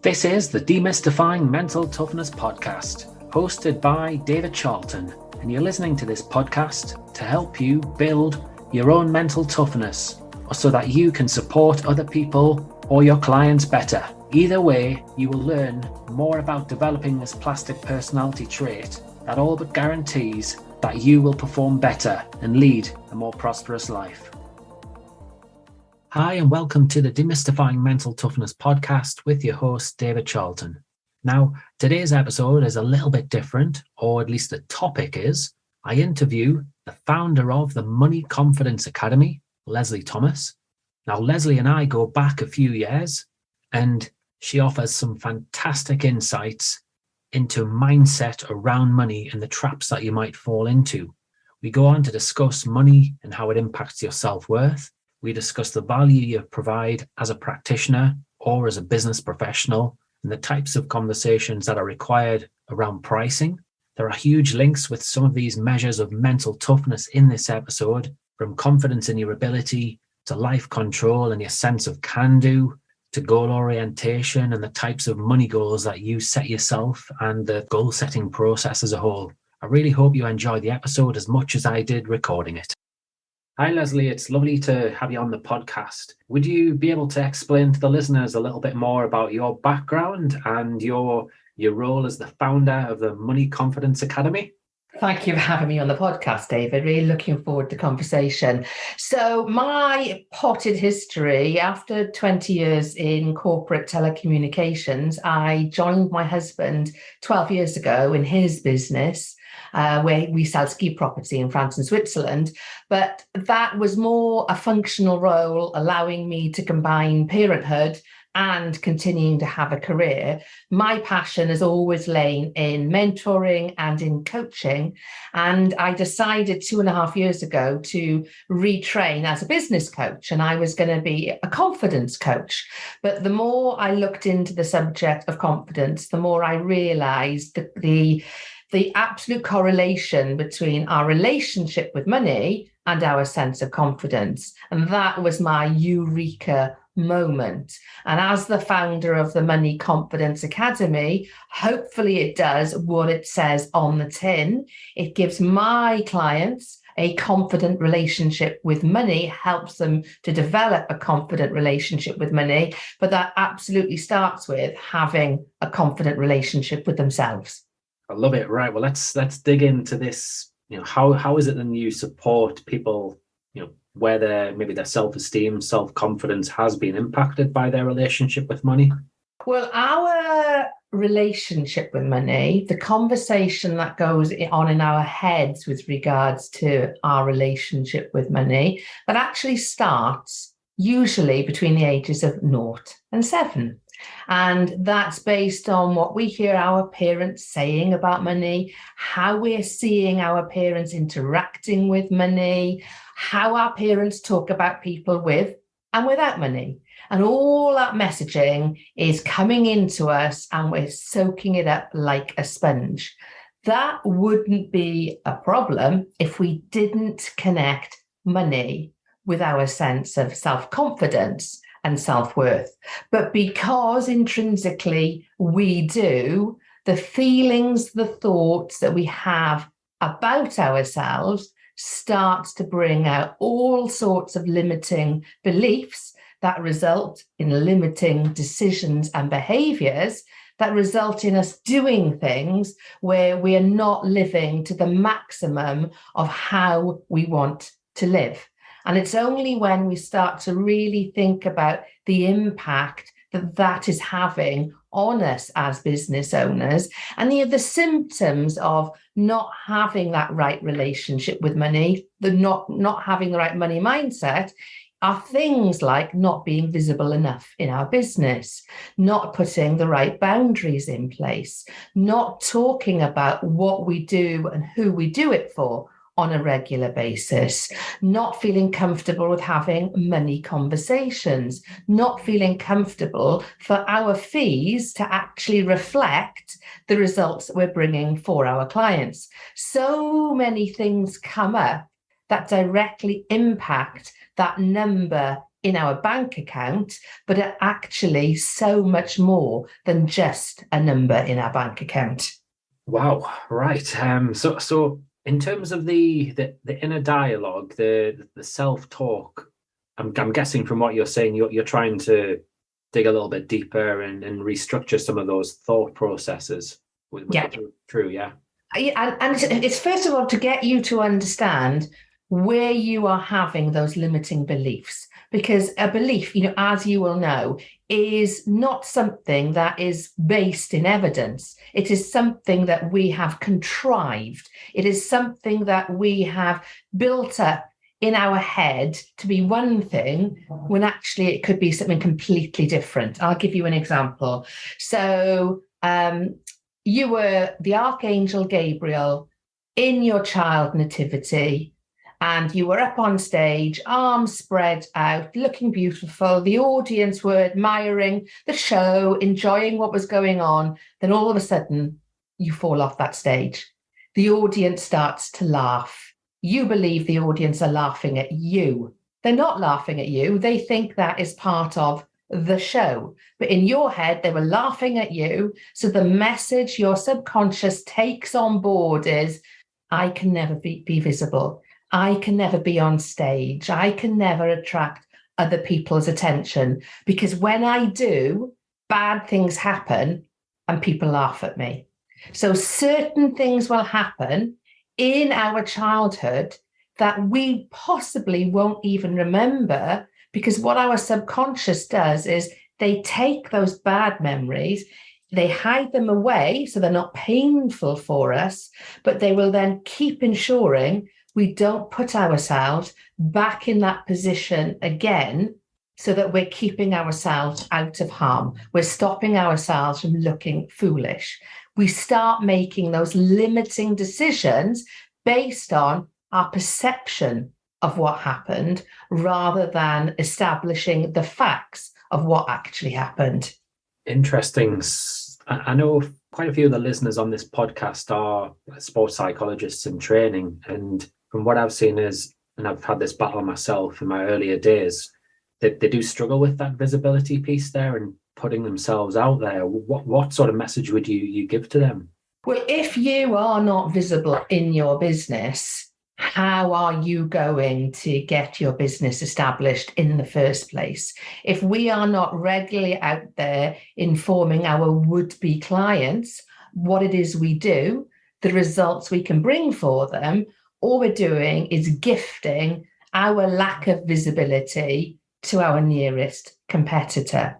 This is the Demystifying Mental Toughness podcast, hosted by David Charlton, and you're listening to this podcast to help you build your own mental toughness, or so that you can support other people or your clients better. Either way, you will learn more about developing this plastic personality trait that all but guarantees that you will perform better and lead a more prosperous life. Hi, and welcome to the Demystifying Mental Toughness podcast with your host, David Charlton. Now, today's episode is a little bit different, or at least the topic is, I interview the founder of the Money Confidence Academy, Lesley Thomas. Now, Lesley and I go back a few years, and she offers some fantastic insights into mindset around money and the traps that you might fall into. We go on to discuss money and how it impacts your self-worth. We discuss the value you provide as a practitioner or as a business professional and the types of conversations that are required around pricing. There are huge links with some of these measures of mental toughness in this episode, from confidence in your ability to life control and your sense of can-do, to goal orientation and the types of money goals that you set yourself and the goal setting process as a whole. I really hope you enjoyed the episode as much as I did recording it. Hi, Lesley. It's lovely to have you on the podcast. Would you be able to explain to the listeners a little bit more about your background and your role as the founder of the Money Confidence Academy? Thank you for having me on the podcast, David. Really looking forward to the conversation. So my potted history, after 20 years in corporate telecommunications, I joined my husband 12 years ago in his business, where we sell ski property in France and Switzerland. But that was more a functional role, allowing me to combine parenthood and continuing to have a career. My passion has always lain in mentoring and in coaching. And I decided 2.5 years ago to retrain as a business coach, and I was going to be a confidence coach. But the more I looked into the subject of confidence, the more I realized that the absolute correlation between our relationship with money and our sense of confidence. And that was my eureka moment. And as the founder of the Money Confidence Academy, hopefully it does what it says on the tin. It gives my clients a confident relationship with money, helps them to develop a confident relationship with money. But that absolutely starts with having a confident relationship with themselves. I love it. Right. Well, let's dig into this. How is it then you support people, where their self-esteem, self-confidence has been impacted by their relationship with money? Well, our relationship with money, the conversation that goes on in our heads with regards to our relationship with money, that actually starts usually between the ages of 0 and 7. And that's based on what we hear our parents saying about money, how we're seeing our parents interacting with money, how our parents talk about people with and without money. And all that messaging is coming into us and we're soaking it up like a sponge. That wouldn't be a problem if we didn't connect money with our sense of self-confidence and self-worth. But because intrinsically we do, the feelings, the thoughts that we have about ourselves starts to bring out all sorts of limiting beliefs that result in limiting decisions and behaviors that result in us doing things where we are not living to the maximum of how we want to live. And it's only when we start to really think about the impact that is having on us as business owners and the symptoms of not having that right relationship with money, the not having the right money mindset, are things like not being visible enough in our business, not putting the right boundaries in place, not talking about what we do and who we do it for on a regular basis, not feeling comfortable with having money conversations, not feeling comfortable for our fees to actually reflect the results that we're bringing for our clients. So many things come up that directly impact that number in our bank account, but are actually so much more than just a number in our bank account. Wow, right. So in terms of the inner dialogue, the self-talk, I'm guessing from what you're saying, you're trying to dig a little bit deeper and restructure some of those thought processes. Yeah. True, yeah. And it's first of all to get you to understand where you are having those limiting beliefs, because a belief, as you will know, is not something that is based in evidence. It is something that we have contrived. It is something that we have built up in our head to be one thing when actually it could be something completely different. I'll give you an example. So, you were the Archangel Gabriel in your child nativity, and you were up on stage, arms spread out, looking beautiful. The audience were admiring the show, enjoying what was going on. Then all of a sudden, you fall off that stage. The audience starts to laugh. You believe the audience are laughing at you. They're not laughing at you. They think that is part of the show. But in your head, they were laughing at you. So the message your subconscious takes on board is, I can never be visible. I can never be on stage. I can never attract other people's attention, because when I do, bad things happen and people laugh at me. So certain things will happen in our childhood that we possibly won't even remember, because what our subconscious does is they take those bad memories, they hide them away so they're not painful for us, but they will then keep ensuring we don't put ourselves back in that position again, so that we're keeping ourselves out of harm. We're stopping ourselves from looking foolish. We start making those limiting decisions based on our perception of what happened, rather than establishing the facts of what actually happened. Interesting. I know quite a few of the listeners on this podcast are sports psychologists in training. And from what I've seen is, and I've had this battle myself in my earlier days, they do struggle with that visibility piece there and putting themselves out there. What sort of message would you give to them? Well, if you are not visible in your business, how are you going to get your business established in the first place? If we are not regularly out there informing our would-be clients what it is we do, the results we can bring for them, all we're doing is gifting our lack of visibility to our nearest competitor.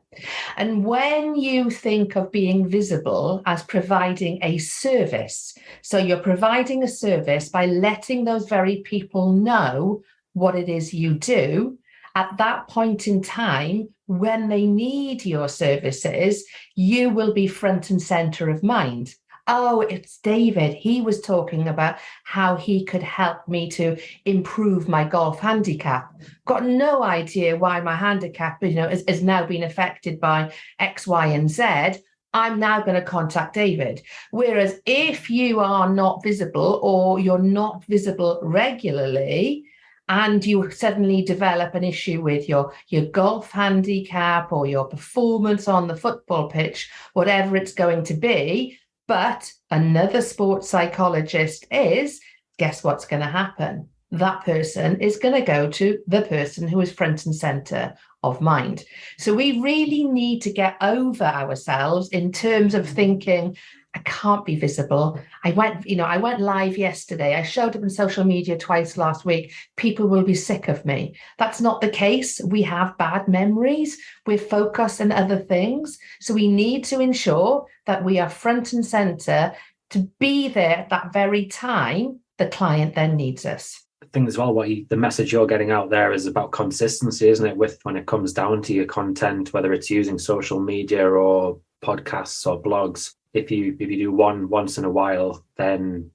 And when you think of being visible as providing a service, so you're providing a service by letting those very people know what it is you do, at that point in time, when they need your services, you will be front and center of mind. Oh, it's David. He was talking about how he could help me to improve my golf handicap. Got no idea why my handicap, has now been affected by X, Y, and Z. I'm now going to contact David. Whereas if you are not visible, or you're not visible regularly, and you suddenly develop an issue with your golf handicap or your performance on the football pitch, whatever it's going to be, but another sports psychologist is, guess what's going to happen? That person is going to go to the person who is front and center of mind. So we really need to get over ourselves in terms of thinking, I can't be visible. I went live yesterday. I showed up on social media twice last week. People will be sick of me. That's not the case. We have bad memories. We're focused on other things. So we need to ensure that we are front and center to be there at that very time the client then needs us. I think as well, the message you're getting out there is about consistency, isn't it? When it comes down to your content, whether it's using social media or podcasts or blogs. If you do one once in a while, then,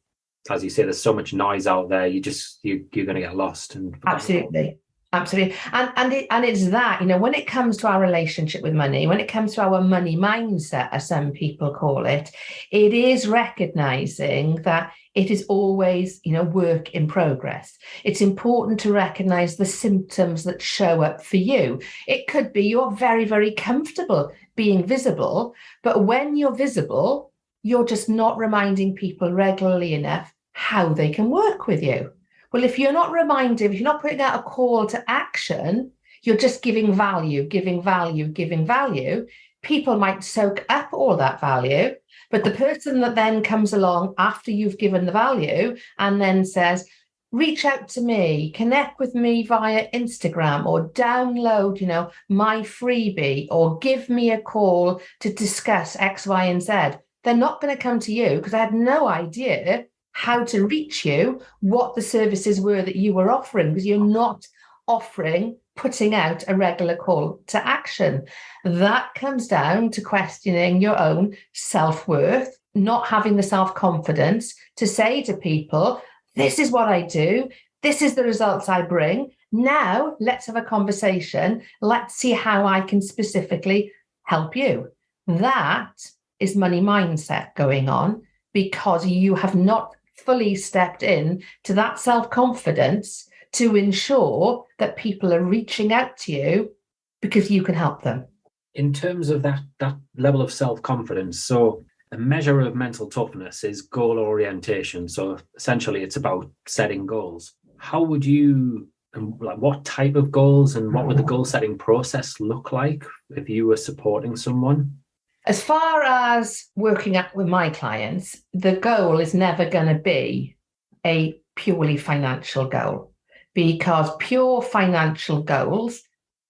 as you say, there's so much noise out there. You're going to get lost. And Absolutely. Absolutely. And it's that, when it comes to our relationship with money, when it comes to our money mindset, as some people call it, it is recognizing that it is always, work in progress. It's important to recognize the symptoms that show up for you. It could be you're very, very comfortable being visible, but when you're visible, you're just not reminding people regularly enough how they can work with you. Well, if you're not reminding, if you're not putting out a call to action, you're just giving value, giving value, giving value. People might soak up all that value, but the person that then comes along after you've given the value and then says, reach out to me, connect with me via Instagram, or download, my freebie, or give me a call to discuss X, Y, and Z. They're not going to come to you because I had no idea how to reach you, what the services were that you were offering, because you're not putting out a regular call to action. That comes down to questioning your own self-worth, not having the self-confidence to say to people, this is what I do, this is the results I bring. Now let's have a conversation. Let's see how I can specifically help you. That is money mindset going on because you have not fully stepped in to that self-confidence to ensure that people are reaching out to you because you can help them. In terms of that level of self-confidence, so a measure of mental toughness is goal orientation. So essentially it's about setting goals. How would you, what type of goals and what would the goal setting process look like if you were supporting someone? As far as working out with my clients, the goal is never going to be a purely financial goal, because pure financial goals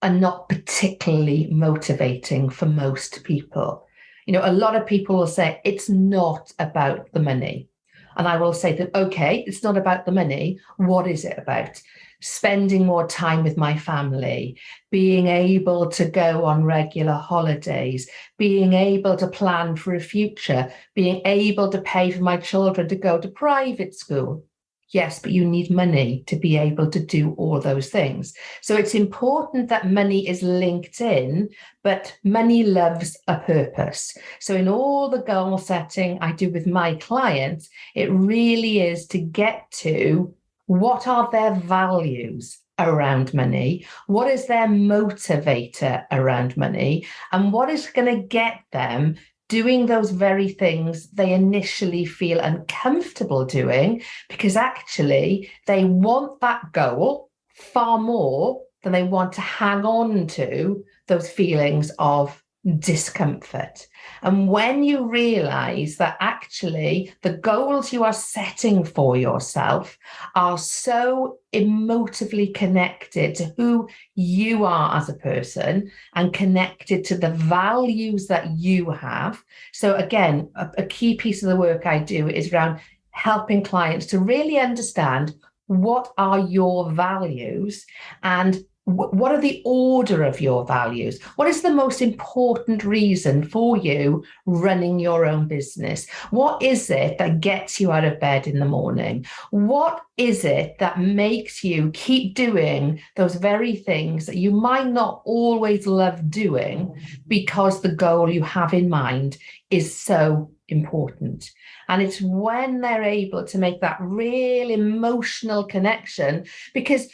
are not particularly motivating for most people. A lot of people will say it's not about the money. And I will say that, okay, it's not about the money. What is it about? Spending more time with my family, being able to go on regular holidays, being able to plan for a future, being able to pay for my children to go to private school. Yes, but you need money to be able to do all those things. So it's important that money is linked in, but money loves a purpose. So in all the goal setting I do with my clients, it really is to get to what are their values around money, what is their motivator around money, and what is going to get them doing those very things they initially feel uncomfortable doing, because actually they want that goal far more than they want to hang on to those feelings of discomfort. And when you realize that actually the goals you are setting for yourself are so emotively connected to who you are as a person and connected to the values that you have. So again, a key piece of the work I do is around helping clients to really understand what are your values and what are the order of your values? What is the most important reason for you running your own business? What is it that gets you out of bed in the morning? What is it that makes you keep doing those very things that you might not always love doing because the goal you have in mind is so important? And it's when they're able to make that real emotional connection, because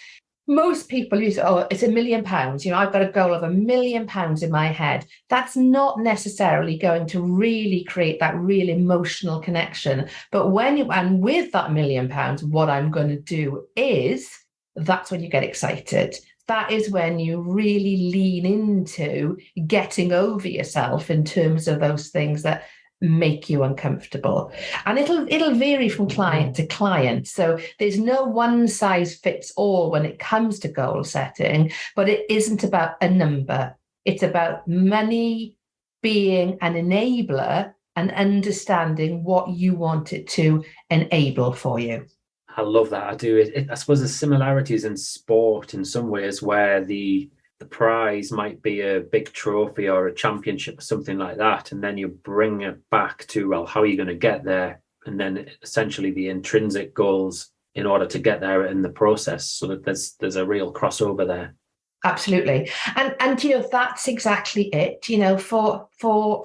most people use, oh, it's £1 million. I've got a goal of £1 million in my head. That's not necessarily going to really create that real emotional connection. But and with that £1 million, what I'm going to do is, that's when you get excited. That is when you really lean into getting over yourself in terms of those things that make you uncomfortable. And it'll vary from client to client. So there's no one size fits all when it comes to goal setting, but it isn't about a number. It's about money being an enabler and understanding what you want it to enable for you. I love that. I do. I suppose there's similarities in sport in some ways where the prize might be a big trophy or a championship or something like that. And then you bring it back to, well, how are you going to get there? And then essentially the intrinsic goals in order to get there in the process, so that there's a real crossover there. Absolutely. And you know, that's exactly it. You know, for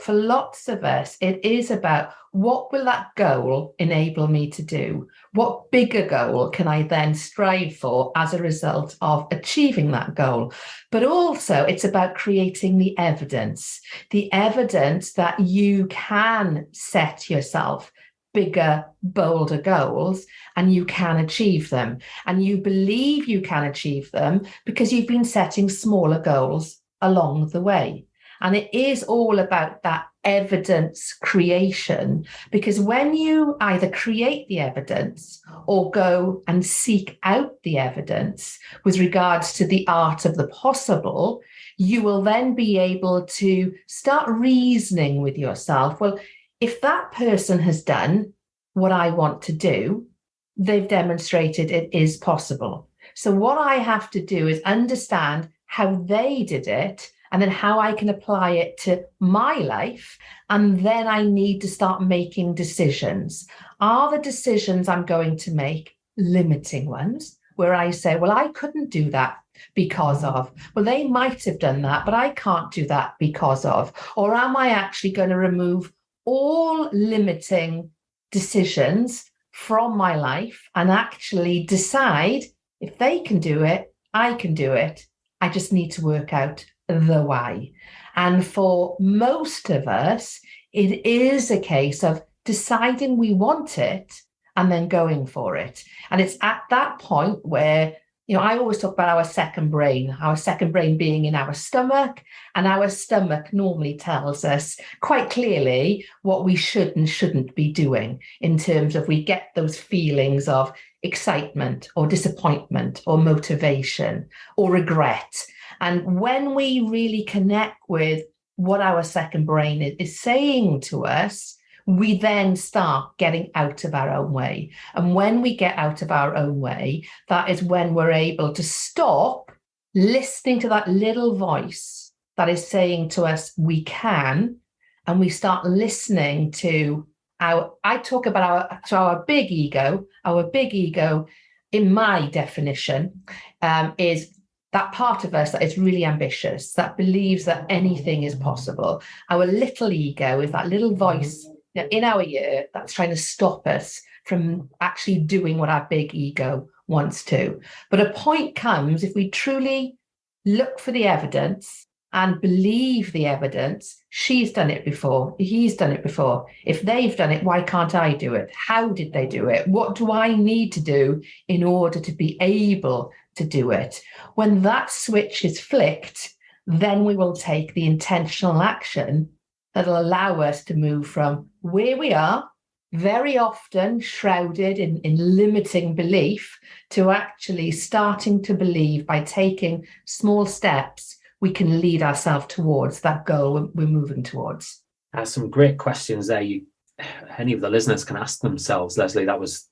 lots of us, it is about, what will that goal enable me to do? What bigger goal can I then strive for as a result of achieving that goal? But also it's about creating the evidence that you can set yourself bigger, bolder goals, and you can achieve them. And you believe you can achieve them because you've been setting smaller goals along the way. And it is all about that evidence creation, because when you either create the evidence or go and seek out the evidence with regards to the art of the possible, you will then be able to start reasoning with yourself. Well, if that person has done what I want to do, they've demonstrated it is possible. So what I have to do is understand how they did it, and then how I can apply it to my life. And then I need to start making decisions. Are the decisions I'm going to make limiting ones, where I say, well, I couldn't do that because of, well, they might have done that, but I can't do that because of? Or am I actually going to remove all limiting decisions from my life and actually decide, if they can do it, I can do it. I just need to work out the why. And for most of us, it is a case of deciding we want it and then going for it. And it's at that point where, you know, I always talk about our second brain being in our stomach, and our stomach normally tells us quite clearly what we should and shouldn't be doing, in terms of, we get those feelings of excitement or disappointment or motivation or regret. And when we really connect with what our second brain is saying to us, we then start getting out of our own way. And when we get out of our own way, that is when we're able to stop listening to that little voice that is saying to us, we can, and we start listening to I talk about our big ego. Our big ego, in my definition, is that part of us that is really ambitious, that believes that anything is possible. Our little ego is that little voice in our ear that's trying to stop us from actually doing what our big ego wants to. But a point comes, if we truly look for the evidence and believe the evidence, she's done it before, he's done it before. If they've done it, why can't I do it? How did they do it? What do I need to do in order to be able to do it? When that switch is flicked, then we will take the intentional action that'll allow us to move from where we are, very often shrouded in limiting belief, to actually starting to believe, by taking small steps, we can lead ourselves towards that goal we're moving towards. Some great questions there. Any of the listeners can ask themselves, Lesley. That was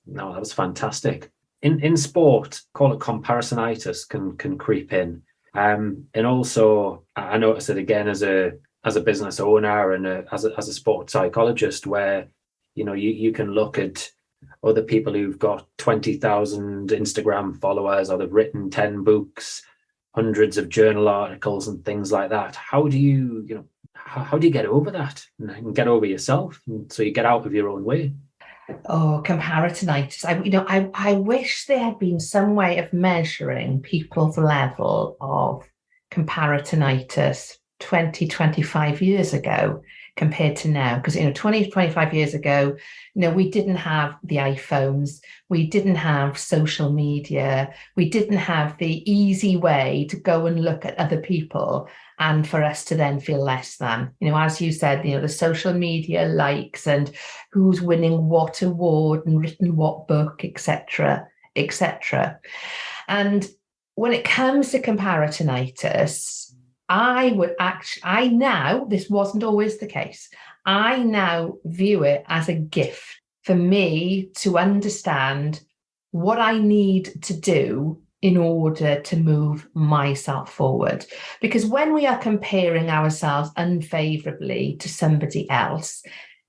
fantastic. In sport, call it comparisonitis, can creep in, and also I noticed it again as a business owner and as a sports psychologist, where you can look at other people who've got 20,000 Instagram followers, or they've written 10 books, hundreds of journal articles and things like that. How do you get over that and get over yourself, so you get out of your own way? Oh, comparisonitis. I wish there had been some way of measuring people's level of comparisonitis 20, 25 years ago compared to now. Because, 20, 25 years ago, we didn't have the iPhones, we didn't have social media, we didn't have the easy way to go and look at other people and for us to then feel less than. As you said, the social media likes and who's winning what award and written what book, etc., etc. And when it comes to comparisonitis, this wasn't always the case. I now view it as a gift for me to understand what I need to do in order to move myself forward. Because when we are comparing ourselves unfavorably to somebody else,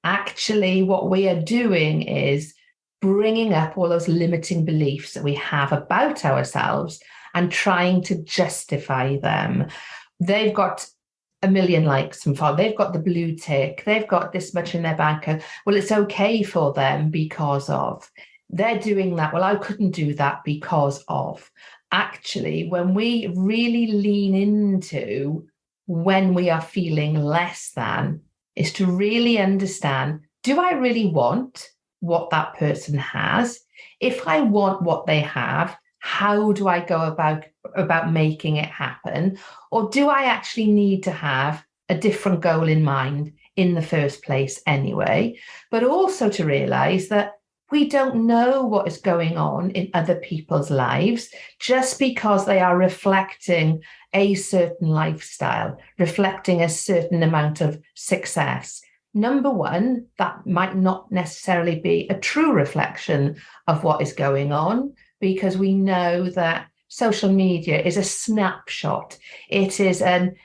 actually what we are doing is bringing up all those limiting beliefs that we have about ourselves and trying to justify them. They've got a million likes and follow. They've got the blue tick. They've got this much in their bank account. Well, it's okay for them because of. They're doing that. Well, I couldn't do that because of. Actually, when we really lean into when we are feeling less than, is to really understand, do I really want what that person has? If I want what they have, how do I go about making it happen? Or do I actually need to have a different goal in mind in the first place anyway? But also to realize that we don't know what is going on in other people's lives just because they are reflecting a certain lifestyle, reflecting a certain amount of success. Number one, that might not necessarily be a true reflection of what is going on, because we know that social media is a snapshot. It is an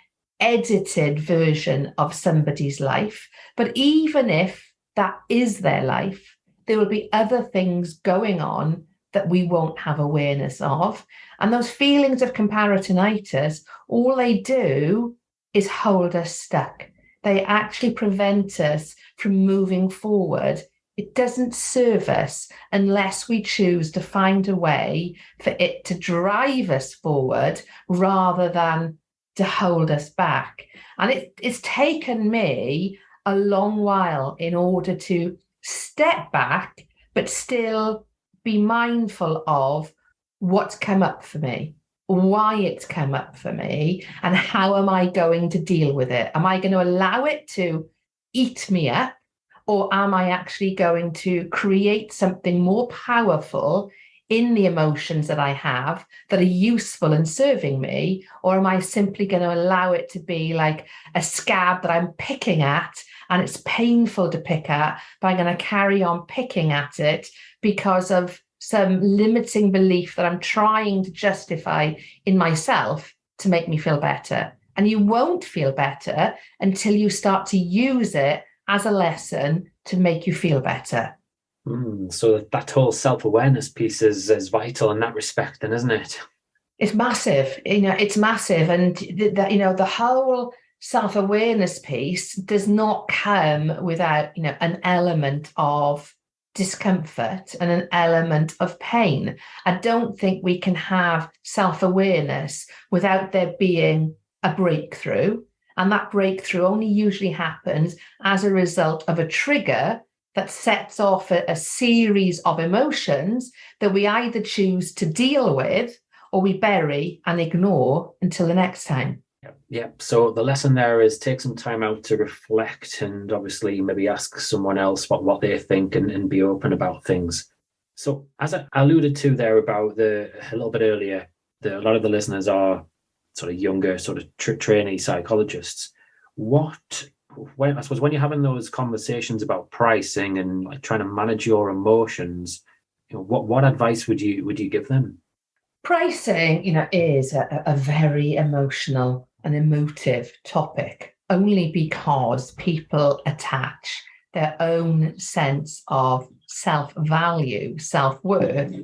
edited version of somebody's life. But even if that is their life, there will be other things going on that we won't have awareness of. And those feelings of comparatinitis, all they do is hold us stuck. They actually prevent us from moving forward. It doesn't serve us unless we choose to find a way for it to drive us forward rather than to hold us back. And it's taken me a long while in order to step back, but still be mindful of what's come up for me, why it's come up for me, and how am I going to deal with it? Am I going to allow it to eat me up, or am I actually going to create something more powerful in the emotions that I have that are useful and serving me? Or am I simply going to allow it to be like a scab that I'm picking at, and it's painful to pick at, but I'm going to carry on picking at it because of some limiting belief that I'm trying to justify in myself to make me feel better? And you won't feel better until you start to use it as a lesson to make you feel better. So that whole self-awareness piece is vital in that respect, then, isn't it? It's massive. It's massive. And the whole self-awareness piece does not come without, an element of discomfort and an element of pain. I don't think we can have self-awareness without there being a breakthrough. And that breakthrough only usually happens as a result of a trigger that sets off a series of emotions that we either choose to deal with or we bury and ignore until the next time. Yeah. So the lesson there is take some time out to reflect and obviously maybe ask someone else what they think and be open about things. So as I alluded to there about a little bit earlier, a lot of the listeners are sort of younger, sort of trainee psychologists. When you're having those conversations about pricing and like trying to manage your emotions, what advice would you give them? Pricing, is a very emotional and emotive topic, only because people attach their own sense of self-value, self-worth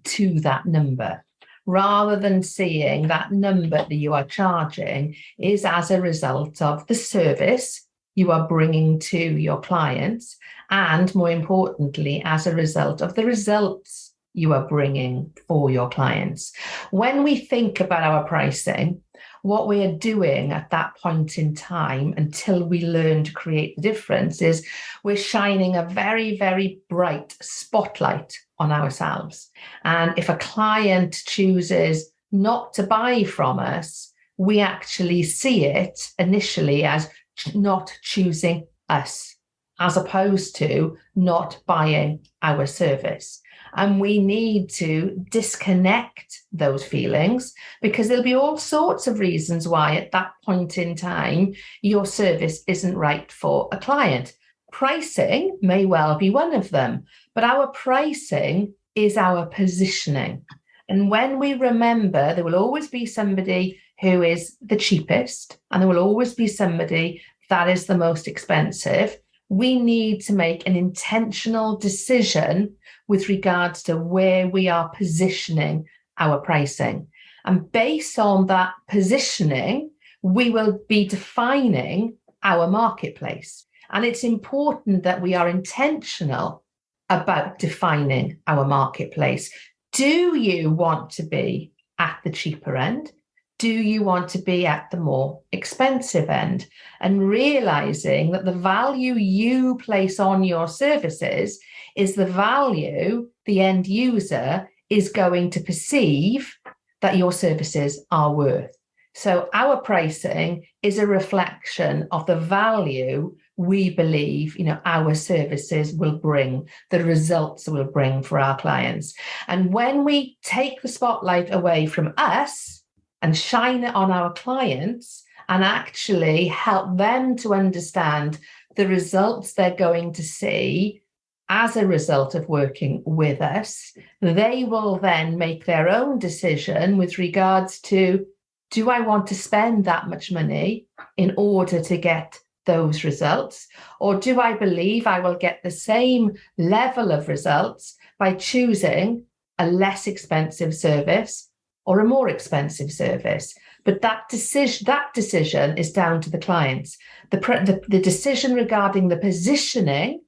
to that number, rather than seeing that number that you are charging is as a result of the service you are bringing to your clients, and more importantly, as a result of the results you are bringing for your clients. When we think about our pricing, what we are doing at that point in time until we learn to create the difference is we're shining a very, very bright spotlight on ourselves. And if a client chooses not to buy from us, we actually see it initially as not choosing us, as opposed to not buying our service. And we need to disconnect those feelings, because there'll be all sorts of reasons why at that point in time your service isn't right for a client. Pricing may well be one of them, but our pricing is our positioning. And when we remember, there will always be somebody who is the cheapest, and there will always be somebody that is the most expensive. we need to make an intentional decision with regards to where we are positioning our pricing. And based on that positioning, we will be defining our marketplace. And it's important that we are intentional about defining our marketplace. Do you want to be at the cheaper end? Do you want to be at the more expensive end? And realizing that the value you place on your services is the value the end user is going to perceive that your services are worth. So our pricing is a reflection of the value we believe, our services will bring, the results will bring for our clients. And when we take the spotlight away from us and shine it on our clients and actually help them to understand the results they're going to see as a result of working with us, they will then make their own decision with regards to, do I want to spend that much money in order to get those results? Or do I believe I will get the same level of results by choosing a less expensive service or a more expensive service? But that decision is down to the clients. The decision regarding the positioning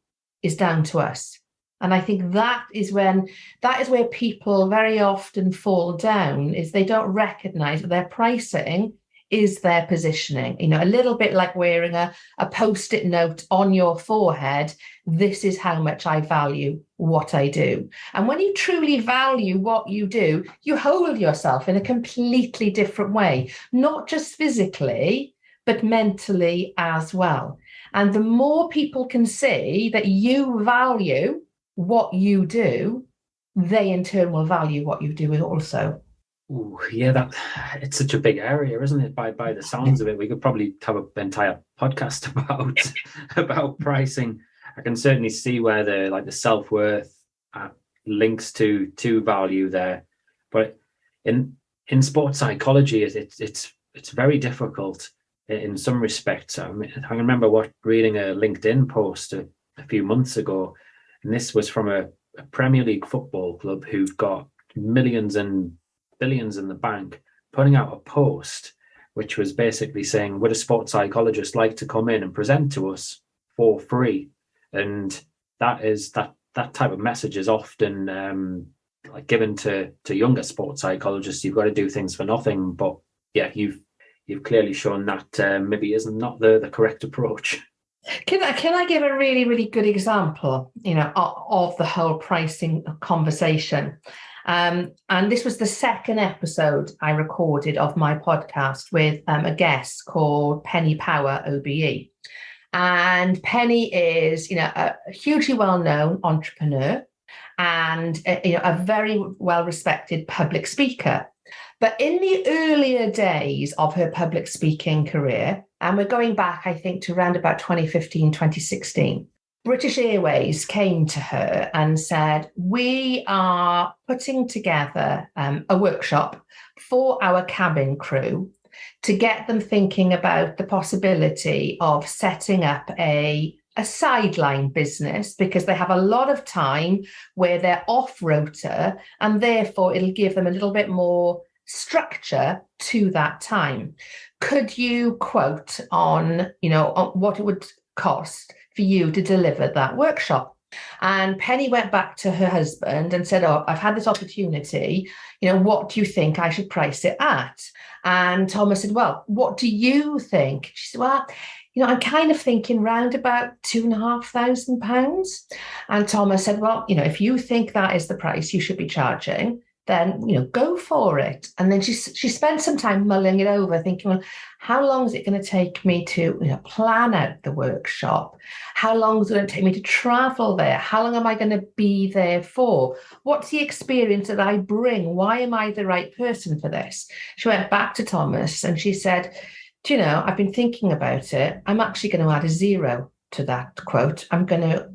is down to us. And I think that is where people very often fall down, is they don't recognize that their pricing is their positioning. A little bit like wearing a post-it note on your forehead. This is how much I value what I do. And when you truly value what you do, you hold yourself in a completely different way, not just physically, but mentally as well. And the more people can see that you value what you do, they in turn will value what you do also. Ooh, yeah, it's such a big area, isn't it? By the sounds of it, we could probably have an entire podcast about pricing. I can certainly see where the self-worth links to value there, but in sports psychology, it's very difficult in some respects. I remember reading a LinkedIn post a few months ago, and this was from a Premier League football club who've got millions and billions in the bank, putting out a post which was basically saying, would a sports psychologist like to come in and present to us for free? And that type of message is often given to younger sports psychologists. You've got to do things for nothing. But yeah, you've clearly shown that maybe isn't not the correct approach. Can I give a really, really good example, of the whole pricing conversation? And this was the second episode I recorded of my podcast with a guest called Penny Power OBE. And Penny is, a hugely well-known entrepreneur and, a very well-respected public speaker. But in the earlier days of her public speaking career, and we're going back, I think, to around about 2015, 2016, British Airways came to her and said, we are putting together a workshop for our cabin crew to get them thinking about the possibility of setting up a sideline business, because they have a lot of time where they're off rota, and therefore it'll give them a little bit more structure to that time. Could you quote on what it would cost for you to deliver that workshop? And Penny went back to her husband and said, I've had this opportunity, what do you think I should price it at? And Thomas said, well, what do you think? She said, well, I'm kind of thinking round about £2,500. And Thomas said, well, if you think that is the price you should be charging, then, go for it. And then she spent some time mulling it over, thinking, well, how long is it going to take me to plan out the workshop? How long is it going to take me to travel there? How long am I going to be there for? What's the experience that I bring? Why am I the right person for this? She went back to Thomas and she said, I've been thinking about it. I'm actually going to add a zero to that quote. I'm going to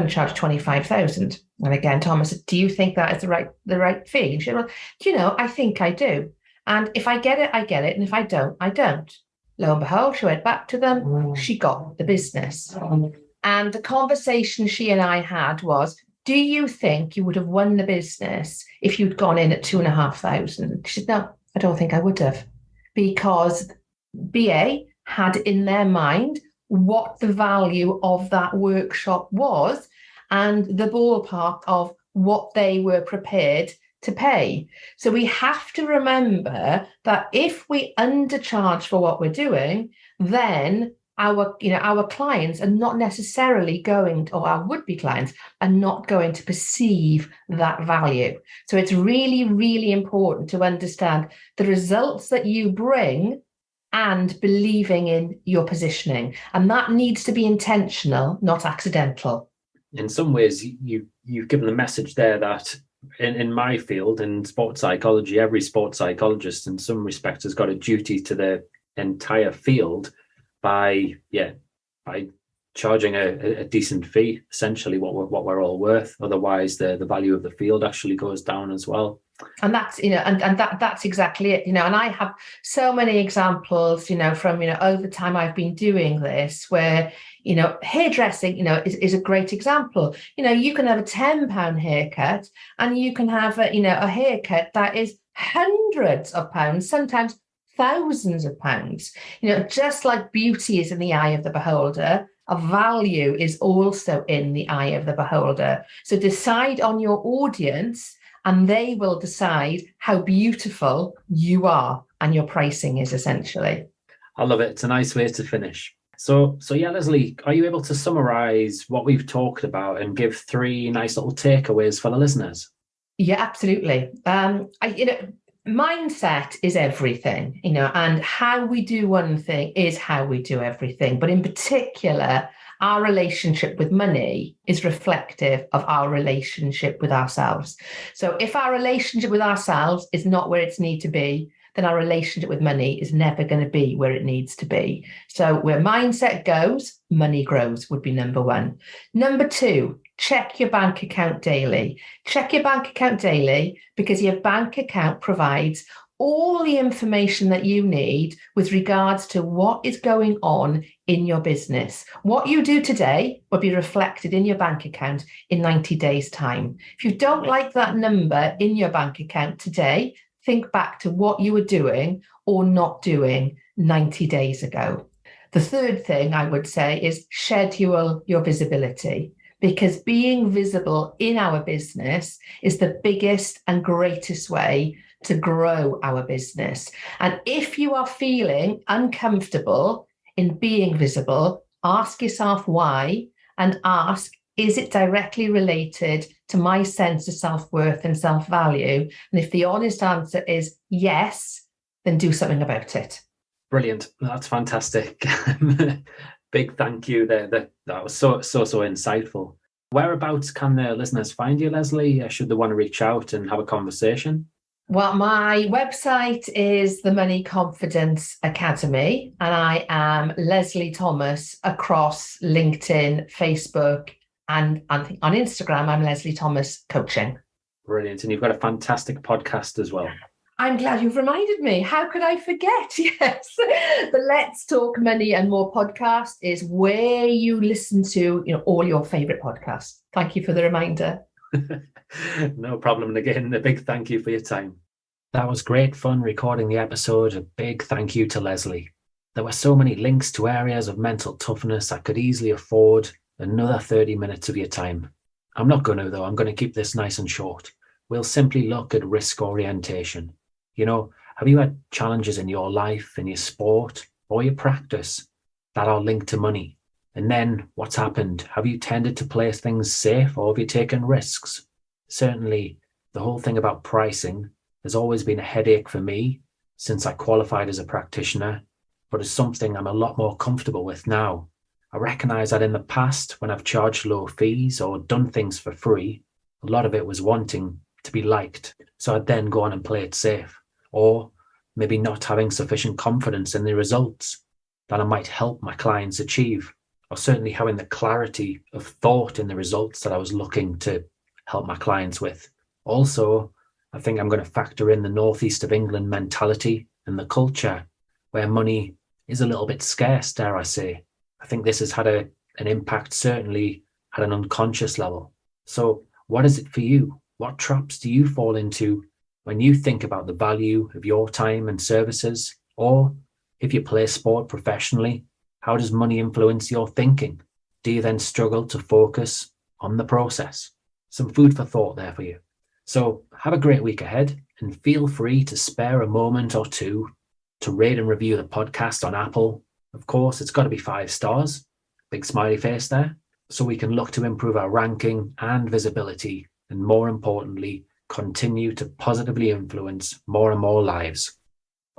charge 25,000. And again, Thomas said, do you think that is the right fee? And she said, well, I think I do. And if I get it, I get it. And if I don't, I don't. Lo and behold, she went back to them. She got the business. And the conversation she and I had was, do you think you would have won the business if you'd gone in at 2,500? She said, no, I don't think I would have, because BA had in their mind what the value of that workshop was and the ballpark of what they were prepared to pay. So we have to remember that if we undercharge for what we're doing, then our clients are not necessarily going to, or our would-be clients are not going to perceive that value. So it's really, really important to understand the results that you bring and believing in your positioning. And that needs to be intentional, not accidental. In some ways, you've given the message there that in my field, in sports psychology, every sports psychologist in some respects has got a duty to the entire field by charging a decent fee, essentially what we're all worth. Otherwise, the value of the field actually goes down as well. And that's, that's exactly it, and I have so many examples, from, over time I've been doing this where, hairdressing, is a great example. You can have a £10 haircut and you can have a haircut that is hundreds of pounds, sometimes thousands of pounds. Just like beauty is in the eye of the beholder, a value is also in the eye of the beholder. So decide on your audience and they will decide how beautiful you are and your pricing is, essentially. I love it. It's a nice way to finish. So yeah, Lesley, are you able to summarize what we've talked about and give 3 nice little takeaways for the listeners? Yeah, absolutely. Mindset is everything, and how we do one thing is how we do everything. But in particular, our relationship with money is reflective of our relationship with ourselves. So if our relationship with ourselves is not where it needs to be, then our relationship with money is never going to be where it needs to be. So where mindset goes, money grows would be number 1. Number 2, check your bank account daily. Check your bank account daily because your bank account provides all the information that you need with regards to what is going on in your business. What you do today will be reflected in your bank account in 90 days' time. If you don't like that number in your bank account today, think back to what you were doing or not doing 90 days ago. The third thing I would say is schedule your visibility, because being visible in our business is the biggest and greatest way to grow our business. And if you are feeling uncomfortable in being visible, ask yourself why, and ask, is it directly related to my sense of self-worth and self-value? And if the honest answer is yes, then do something about it. Brilliant. That's fantastic. Big thank you there. That was so insightful. Whereabouts can the listeners find you, Lesley? Should they want to reach out and have a conversation? Well, my website is the Money Confidence Academy, and I am Lesley Thomas across LinkedIn, Facebook, and on Instagram, I'm Lesley Thomas Coaching. Brilliant. And you've got a fantastic podcast as well. I'm glad you've reminded me. How could I forget? Yes. The Let's Talk Money and More podcast is where you listen to all your favorite podcasts. Thank you for the reminder. No problem. And again, a big thank you for your time. That was great fun recording the episode. A big thank you to Lesley. There were so many links to areas of mental toughness I could easily afford another 30 minutes of your time. I'm not going to, though. I'm going to keep this nice and short. We'll simply look at risk orientation. Have you had challenges in your life, in your sport, or your practice that are linked to money? And then what's happened? Have you tended to play things safe, or have you taken risks? Certainly, the whole thing about pricing has always been a headache for me since I qualified as a practitioner, but it's something I'm a lot more comfortable with now. I recognise that in the past, when I've charged low fees or done things for free, a lot of it was wanting to be liked. So I'd then go on and play it safe, or maybe not having sufficient confidence in the results that I might help my clients achieve, or certainly having the clarity of thought in the results that I was looking to help my clients with. Also, I think I'm going to factor in the northeast of England mentality and the culture where money is a little bit scarce, dare I say. I think this has had a an impact certainly at an unconscious level. So what is it for you? What traps do you fall into when you think about the value of your time and services? Or if you play sport professionally, how does money influence your thinking? Do you then struggle to focus on the process? Some food for thought there for you. So have a great week ahead, and feel free to spare a moment or two to rate and review the podcast on Apple. Of course, it's got to be 5 stars, big smiley face there, so we can look to improve our ranking and visibility, and more importantly, continue to positively influence more and more lives.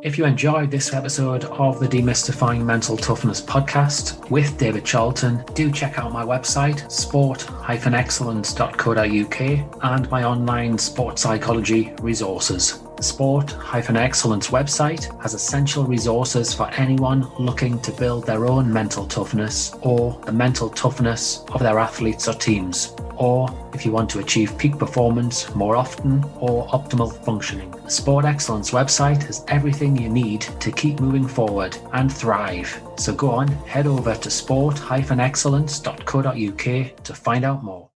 If you enjoyed this episode of the Demystifying Mental Toughness podcast with David Charlton, do check out my website, sport-excellence.co.uk, and my online sport psychology resources. The Sport-Excellence website has essential resources for anyone looking to build their own mental toughness or the mental toughness of their athletes or teams, or if you want to achieve peak performance more often or optimal functioning. The Sport Excellence website has everything you need to keep moving forward and thrive. So go on, head over to sport-excellence.co.uk to find out more.